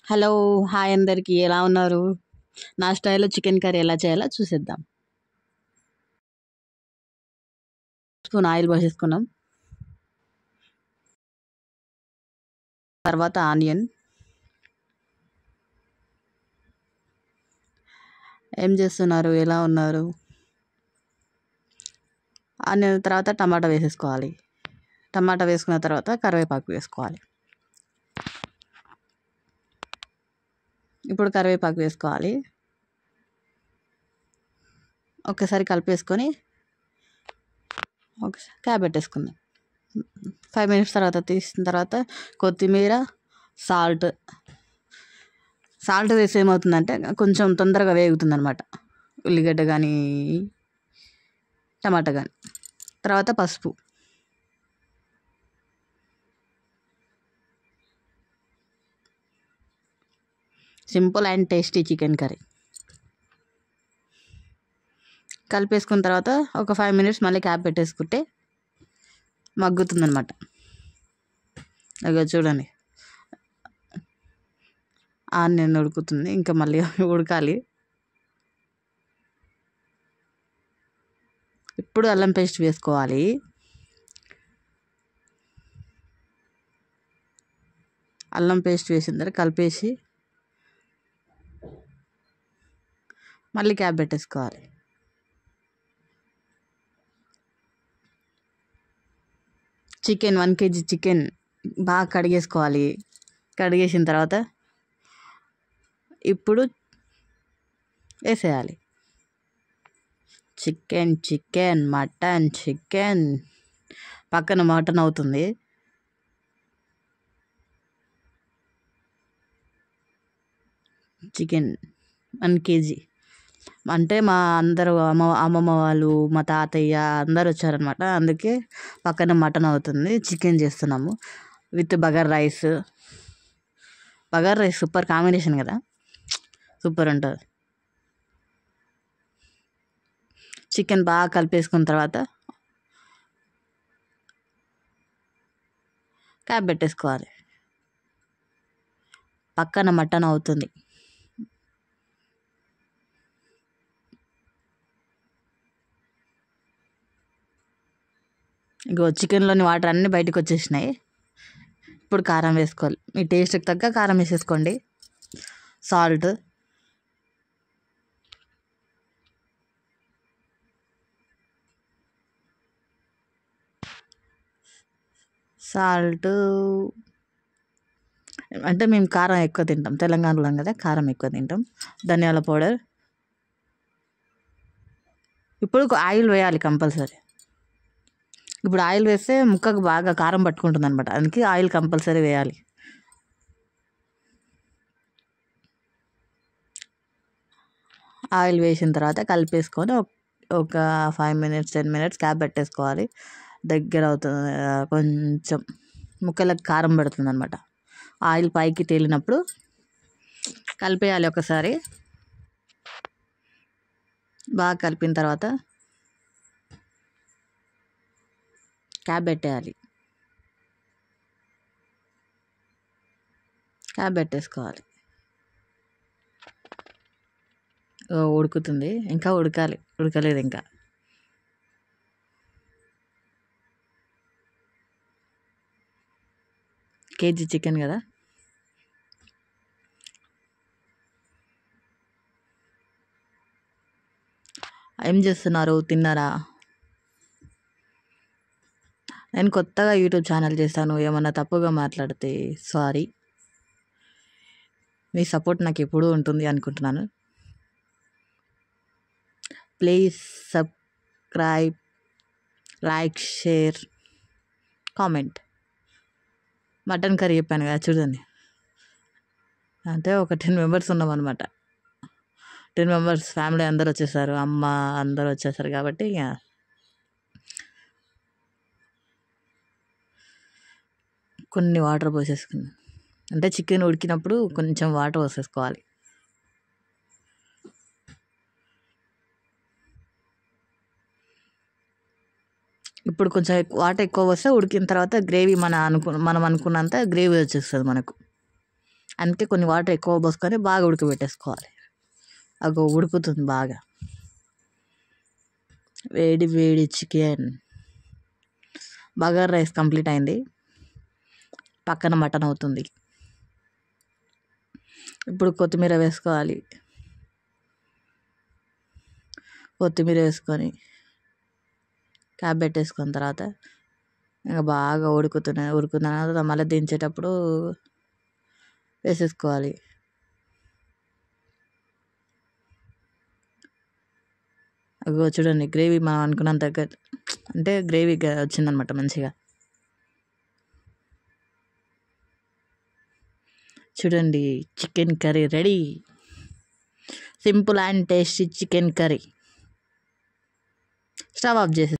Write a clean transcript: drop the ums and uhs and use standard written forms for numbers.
Hello! Hi అందరికీ. ఎలా ఉన్నారు? నా స్టైల్‌లో చికెన్ కర్రీ ఎలా చేయాలో చూసేద్దాం. స్పూన్ ఆయిల్ పోసేసుకున్నాం. తర్వాత ఆనియన్. ఏం చేస్తున్నారు? ఎలా ఉన్నారు? ఆనియన్ తర్వాత టమాటా వేసేసుకోవాలి. టమాటా వేసుకున్న తర్వాత కరివేపాకు వేసుకోవాలి. ఇప్పుడు కరివేపాకు వేసుకోవాలి. ఒక్కసారి కలిపేసుకొని ఒకసారి క్యాప్ పెట్టేసుకుందాం. 5 మినిట్స్ తర్వాత తీసిన తర్వాత కొత్తిమీర, సాల్ట్ వేస్తే ఏమవుతుందంటే కొంచెం తొందరగా వేగుతుందనమాట. ఉల్లిగడ్డ కానీ టమాటా కానీ. తర్వాత పసుపు. Simple and tasty chicken curry. కలిపేసుకున్న తర్వాత ఒక 5 మినిట్స్ మళ్ళీ క్యాప్ పెట్టేసుకుంటే మగ్గుతుందనమాట. ఇక చూడండి, ఆనియన్ ఉడుకుతుంది, ఇంకా మళ్ళీ ఉడకాలి. ఇప్పుడు అల్లం పేస్ట్ వేసుకోవాలి. అల్లం పేస్ట్ వేసిన తర్వాత కలిపేసి మళ్ళీ క్యాప్ పెట్టేసుకోవాలి. చికెన్ 1 kg చికెన్ బాగా కడిగేసుకోవాలి. కడిగేసిన తర్వాత ఇప్పుడు వేసేయాలి. మటన్ చికెన్ పక్కన మటన్ అవుతుంది. చికెన్ 1 kg అంటే మా అందరూ అమ్మమ్మ వాళ్ళు, మా తాతయ్య అందరు వచ్చారనమాట. అందుకే పక్కన మటన్ అవుతుంది. చికెన్ చేస్తున్నాము with bagara rice. Super combination కదా, సూపర్ ఉంటుంది. చికెన్ బాగా కలిపేసుకున్న తర్వాత క్యాప్ పెట్టేసుకోవాలి. పక్కన మటన్ అవుతుంది. ఇంకో చికెన్లోని వాటర్ అన్నీ బయటకు వచ్చేసినాయి. ఇప్పుడు కారం వేసుకోవాలి. మీ టేస్ట్కి తగ్గ కారం వేసేసుకోండి. సాల్ట్, అంటే మేము కారం ఎక్కువ తింటాం, తెలంగాణలో కదా కారం ఎక్కువ తింటాం. ధనియాల పౌడర్. ఇప్పుడు ఆయిల్ వేయాలి కంపల్సరీ. ఇప్పుడు ఆయిల్ వేస్తే ముక్కకు బాగా కారం పట్టుకుంటుంది అనమాట. అందుకే ఆయిల్ కంపల్సరీ వేయాలి. ఆయిల్ వేసిన తర్వాత కలిపేసుకొని ఒక 5 మినిట్స్ 10 మినిట్స్ క్యాప్ పెట్టేసుకోవాలి. దగ్గర అవుతుంది, కొంచెం ముక్కలకు కారం పడుతుంది అనమాట. ఆయిల్ పైకి తేలినప్పుడు కలిపేయాలి. ఒకసారి బాగా కలిపిన తర్వాత క్యాప్ పెట్టేయాలి. క్యాప్ పెట్టేసుకోవాలి. ఉడుకుతుంది, ఇంకా ఉడకాలి, ఉడకలేదు ఇంకా. కేజీ చికెన్ కదా. ఏం చేస్తున్నారు? తిన్నారా? నేను కొత్తగా యూట్యూబ్ ఛానల్ చేస్తాను. ఏమన్నా తప్పుగా మాట్లాడితే సారీ. మీ సపోర్ట్ నాకు ఎప్పుడూ ఉంటుంది అనుకుంటున్నాను. Please subscribe, like, share, comment. Mutton curry చెప్పాను కదా, చూడండి. అంటే ఒక 10 మెంబర్స్ ఉన్నాం అనమాట. 10 మెంబర్స్ ఫ్యామిలీ అందరు వచ్చేసారు. అమ్మ అందరు వచ్చేసారు కాబట్టి ఇక కొన్ని వాటర్ పోసేసుకున్నాం. అంటే చికెన్ ఉడికినప్పుడు కొంచెం వాటర్ పోసేసుకోవాలి. ఇప్పుడు కొంచెం వాటర్ ఎక్కువ వస్తే ఉడికిన తర్వాత గ్రేవీ మనం అనుకున్నంత గ్రేవీ వచ్చేస్తుంది మనకు. అందుకే కొన్ని వాటర్ ఎక్కువ పోసుకొని బాగా ఉడకబెట్టేసుకోవాలి. అగో ఉడుకుతుంది బాగా. వేడి వేడి చికెన్, బగారా రైస్ కంప్లీట్ అయింది. పక్కన మటన్ అవుతుంది. ఇప్పుడు కొత్తిమీర వేసుకోవాలి. కొత్తిమీర వేసుకొని క్యాప్ పెట్టేసుకున్న తర్వాత ఇంకా బాగా ఉడుకుతున్న తర్వాత మళ్ళీ దించేటప్పుడు వేసేసుకోవాలి. అగో చూడండి, గ్రేవీ మనం అనుకున్నంత అంటే గ్రేవీ వచ్చిందనమాట మంచిగా. చూడండి, chicken curry ready. Simple and tasty chicken curry. Stove off చేసి